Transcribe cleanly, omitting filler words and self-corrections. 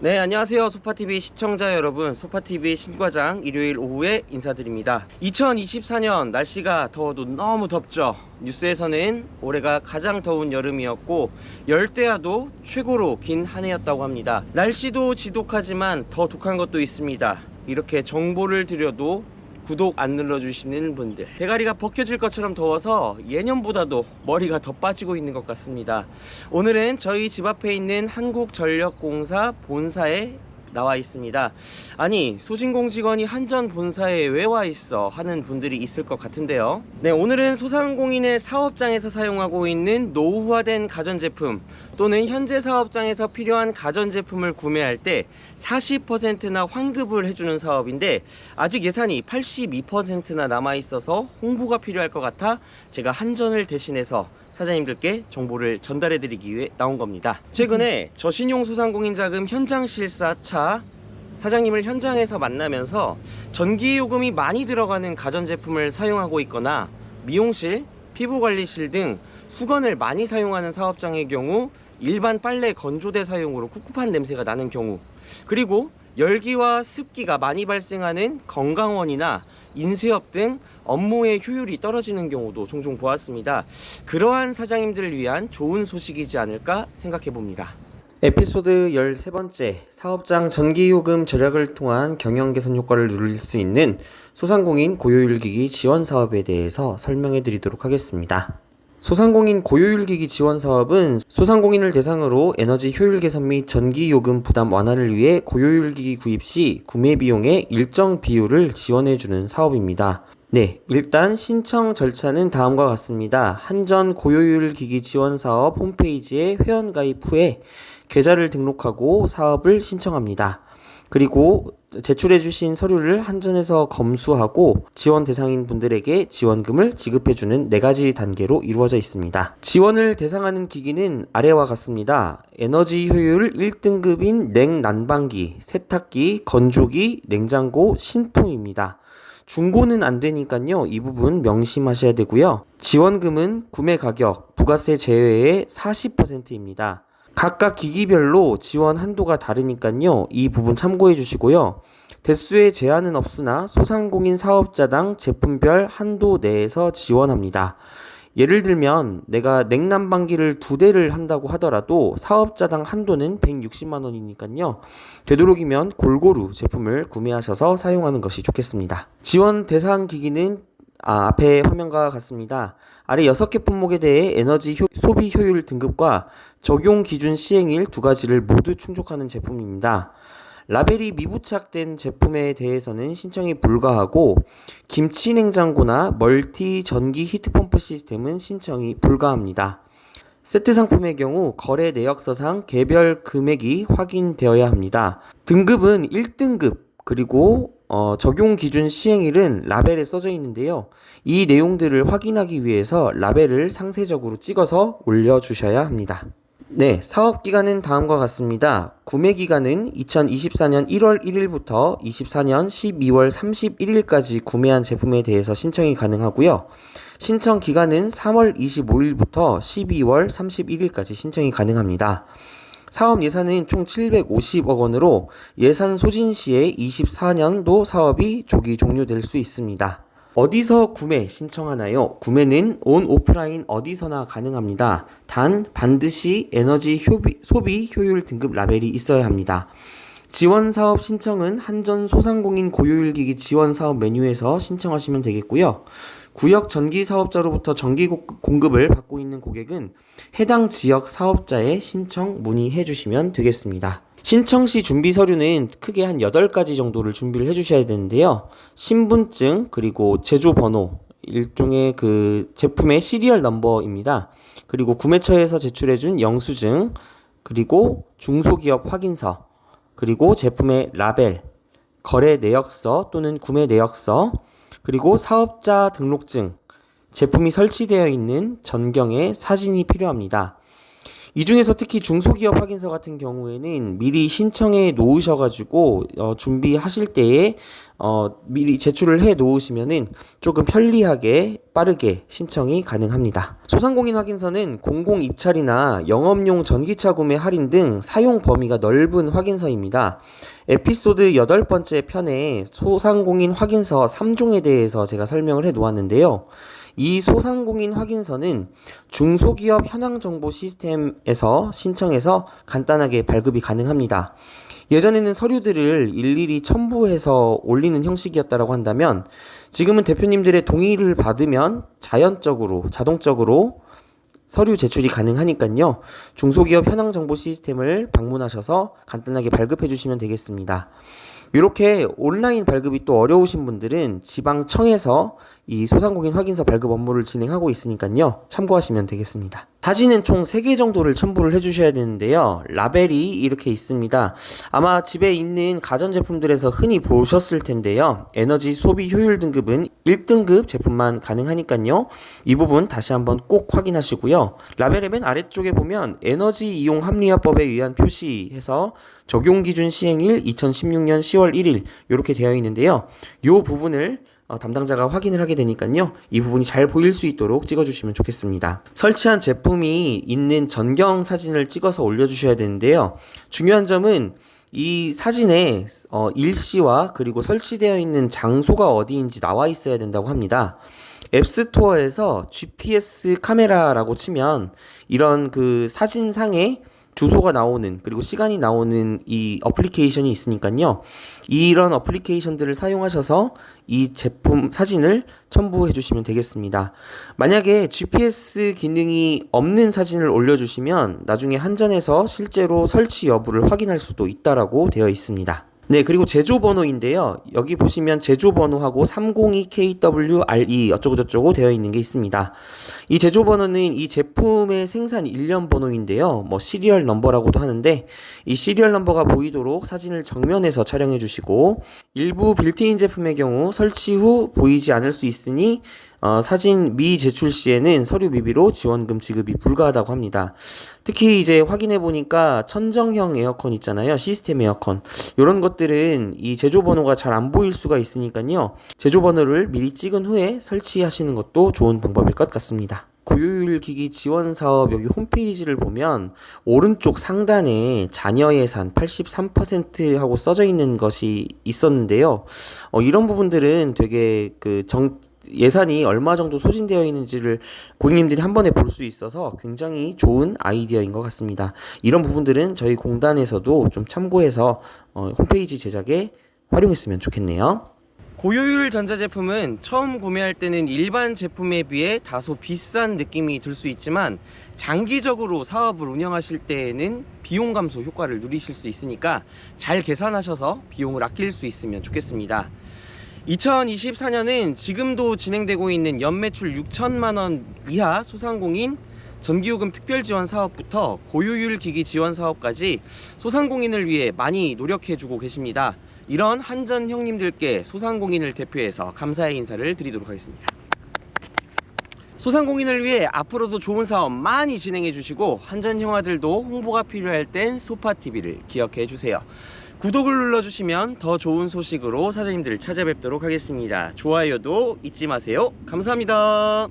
네, 안녕하세요. 소파TV 시청자 여러분. 소파TV 신과장 일요일 오후에 인사드립니다. 2024년 날씨가 더워도 너무 덥죠. 뉴스에서는 올해가 가장 더운 여름이었고 열대야도 최고로 긴 한 해였다고 합니다. 날씨도 지독하지만 더 독한 것도 있습니다. 이렇게 정보를 드려도 구독 안 눌러주시는 분들, 대가리가 벗겨질 것처럼 더워서 예년보다도 머리가 더 빠지고 있는 것 같습니다. 오늘은 저희 집 앞에 있는 한국전력공사 본사에 나와 있습니다. 아니, 소진공 직원이 한전 본사에 왜 와 있어 하는 분들이 있을 것 같은데요. 네, 오늘은 소상공인의 사업장에서 사용하고 있는 노후화된 가전제품 또는 현재 사업장에서 필요한 가전제품을 구매할 때 40%나 환급을 해주는 사업인데, 아직 예산이 82%나 남아있어서 홍보가 필요할 것 같아 제가 한전을 대신해서 사장님들께 정보를 전달해 드리기 위해 나온 겁니다. 최근에 저신용 소상공인 자금 현장 실사차 사장님을 현장에서 만나면서 전기요금이 많이 들어가는 가전제품을 사용하고 있거나 미용실, 피부관리실 등 수건을 많이 사용하는 사업장의 경우 일반 빨래 건조대 사용으로 꿉꿉한 냄새가 나는 경우, 그리고 열기와 습기가 많이 발생하는 건강원이나 인쇄업 등 업무의 효율이 떨어지는 경우도 종종 보았습니다. 그러한 사장님들을 위한 좋은 소식이지 않을까 생각해 봅니다. 에피소드 13번째, 사업장 전기요금 절약을 통한 경영 개선 효과를 누릴 수 있는 소상공인 고효율기기 지원 사업에 대해서 설명해 드리도록 하겠습니다. 소상공인 고효율기기 지원 사업은 소상공인을 대상으로 에너지 효율 개선 및 전기요금 부담 완화를 위해 고효율기기 구입 시 구매 비용의 일정 비율을 지원해주는 사업입니다. 네, 일단 신청 절차는 다음과 같습니다. 한전 고효율기기 지원 사업 홈페이지에 회원가입 후에 계좌를 등록하고 사업을 신청합니다. 그리고 제출해주신 서류를 한전에서 검수하고 지원 대상인 분들에게 지원금을 지급해주는 4가지 단계로 이루어져 있습니다. 지원을 대상하는 기기는 아래와 같습니다. 에너지 효율 1등급인 냉난방기, 세탁기, 건조기, 냉장고, 신풍입니다. 중고는 안 되니까요, 이 부분 명심하셔야 되고요. 지원금은 구매 가격, 부가세 제외의 40%입니다. 각각 기기별로 지원 한도가 다르니까요, 이 부분 참고해 주시고요. 대수의 제한은 없으나 소상공인 사업자당 제품별 한도 내에서 지원합니다. 예를 들면 내가 냉난방기를 2대를 한다고 하더라도 사업자당 한도는 160만 원이니까요. 되도록이면 골고루 제품을 구매하셔서 사용하는 것이 좋겠습니다. 지원 대상 기기는 앞에 화면과 같습니다. 아래 6개 품목에 대해 에너지 소비 효율 등급과 적용 기준 시행일 2가지를 모두 충족하는 제품입니다. 라벨이 미부착된 제품에 대해서는 신청이 불가하고 김치 냉장고나 멀티 전기 히트펌프 시스템은 신청이 불가합니다. 세트 상품의 경우 거래 내역서상 개별 금액이 확인되어야 합니다. 등급은 1등급, 그리고 적용 기준 시행일은 라벨에 써져 있는데요. 이 내용들을 확인하기 위해서 라벨을 상세적으로 찍어서 올려주셔야 합니다. 네, 사업기간은 다음과 같습니다. 구매기간은 2024년 1월 1일부터 24년 12월 31일까지 구매한 제품에 대해서 신청이 가능하고요. 신청 기간은 3월 25일부터 12월 31일까지 신청이 가능합니다. 사업 예산은 총 750억 원으로 예산 소진 시에 24년도 사업이 조기 종료될 수 있습니다. 어디서 구매 신청하나요? 구매는 온 오프라인 어디서나 가능합니다. 단 반드시 에너지 소비 효율 등급 라벨이 있어야 합니다. 지원 사업 신청은 한전 소상공인 고효율기기 지원 사업 메뉴에서 신청하시면 되겠고요. 구역 전기 사업자로부터 전기 공급을 받고 있는 고객은 해당 지역 사업자에 신청 문의해 주시면 되겠습니다. 신청 시 준비 서류는 크게 한 8가지 정도를 준비를 해 주셔야 되는데요. 신분증, 그리고 제조 번호, 일종의 그 제품의 시리얼 넘버입니다. 그리고 구매처에서 제출해 준 영수증, 그리고 중소기업 확인서, 그리고 제품의 라벨, 거래 내역서 또는 구매 내역서, 그리고 사업자 등록증, 제품이 설치되어 있는 전경의 사진이 필요합니다. 이 중에서 특히 중소기업 확인서 같은 경우에는 미리 신청해 놓으셔가지고 준비하실 때에 미리 제출을 해 놓으시면은 조금 편리하게 빠르게 신청이 가능합니다. 소상공인 확인서는 공공 입찰이나 영업용 전기차 구매 할인 등 사용 범위가 넓은 확인서입니다. 에피소드 8번째 편에 소상공인 확인서 3종에 대해서 제가 설명을 해 놓았는데요. 이 소상공인 확인서는 중소기업 현황정보 시스템에서 신청해서 간단하게 발급이 가능합니다. 예전에는 서류들을 일일이 첨부해서 올리는 형식이었다고 한다면 지금은 대표님들의 동의를 받으면 자동적으로 서류 제출이 가능하니까요. 중소기업 현황정보 시스템을 방문하셔서 간단하게 발급해 주시면 되겠습니다. 이렇게 온라인 발급이 또 어려우신 분들은 지방청에서 이 소상공인 확인서 발급 업무를 진행하고 있으니까요. 참고하시면 되겠습니다. 사진은 총 3개 정도를 첨부를 해주셔야 되는데요. 라벨이 이렇게 있습니다. 아마 집에 있는 가전제품들에서 흔히 보셨을 텐데요. 에너지 소비 효율 등급은 1등급 제품만 가능하니까요. 이 부분 다시 한번 꼭 확인하시고요. 라벨의 맨 아래쪽에 보면 에너지 이용 합리화법에 의한 표시해서 적용기준 시행일 2016년 10월 1일 이렇게 되어 있는데요. 이 부분을 담당자가 확인을 하게 되니까요. 이 부분이 잘 보일 수 있도록 찍어주시면 좋겠습니다. 설치한 제품이 있는 전경 사진을 찍어서 올려주셔야 되는데요. 중요한 점은 이 사진에 일시와 그리고 설치되어 있는 장소가 어디인지 나와 있어야 된다고 합니다. 앱스토어에서 GPS 카메라라고 치면 이런 그 사진상에 주소가 나오는 그리고 시간이 나오는 이 어플리케이션이 있으니까요. 이런 어플리케이션들을 사용하셔서 이 제품 사진을 첨부해 주시면 되겠습니다. 만약에 GPS 기능이 없는 사진을 올려주시면 나중에 한전에서 실제로 설치 여부를 확인할 수도 있다라고 되어 있습니다. 네, 그리고 제조번호인데요. 여기 보시면 제조번호하고 302KWRE 어쩌고저쩌고 되어 있는 게 있습니다. 이 제조번호는 이 제품의 생산 일련 번호인데요. 시리얼 넘버라고도 하는데 이 시리얼 넘버가 보이도록 사진을 정면에서 촬영해 주시고 일부 빌트인 제품의 경우 설치 후 보이지 않을 수 있으니 사진 미제출 시에는 서류 미비로 지원금 지급이 불가하다고 합니다. 특히 이제 확인해 보니까 천정형 에어컨 있잖아요. 시스템 에어컨. 이런 것들은 이 제조번호가 잘 안 보일 수가 있으니까요. 제조번호를 미리 찍은 후에 설치하시는 것도 좋은 방법일 것 같습니다. 고효율 기기 지원 사업 여기 홈페이지를 보면 오른쪽 상단에 잔여 예산 83% 하고 써져 있는 것이 있었는데요. 이런 부분들은 되게 예산이 얼마 정도 소진되어 있는지를 고객님들이 한 번에 볼 수 있어서 굉장히 좋은 아이디어인 것 같습니다. 이런 부분들은 저희 공단에서도 좀 참고해서 홈페이지 제작에 활용했으면 좋겠네요. 고효율 전자제품은 처음 구매할 때는 일반 제품에 비해 다소 비싼 느낌이 들 수 있지만 장기적으로 사업을 운영하실 때에는 비용 감소 효과를 누리실 수 있으니까 잘 계산하셔서 비용을 아낄 수 있으면 좋겠습니다. 2024년은 지금도 진행되고 있는 연매출 6천만원 이하 소상공인 전기요금 특별지원 사업부터 고효율 기기 지원 사업까지 소상공인을 위해 많이 노력해주고 계십니다. 이런 한전 형님들께 소상공인을 대표해서 감사의 인사를 드리도록 하겠습니다. 소상공인을 위해 앞으로도 좋은 사업 많이 진행해 주시고 한전 형아들도 홍보가 필요할 땐 소파TV를 기억해 주세요. 구독을 눌러주시면 더 좋은 소식으로 사장님들 찾아뵙도록 하겠습니다. 좋아요도 잊지 마세요. 감사합니다.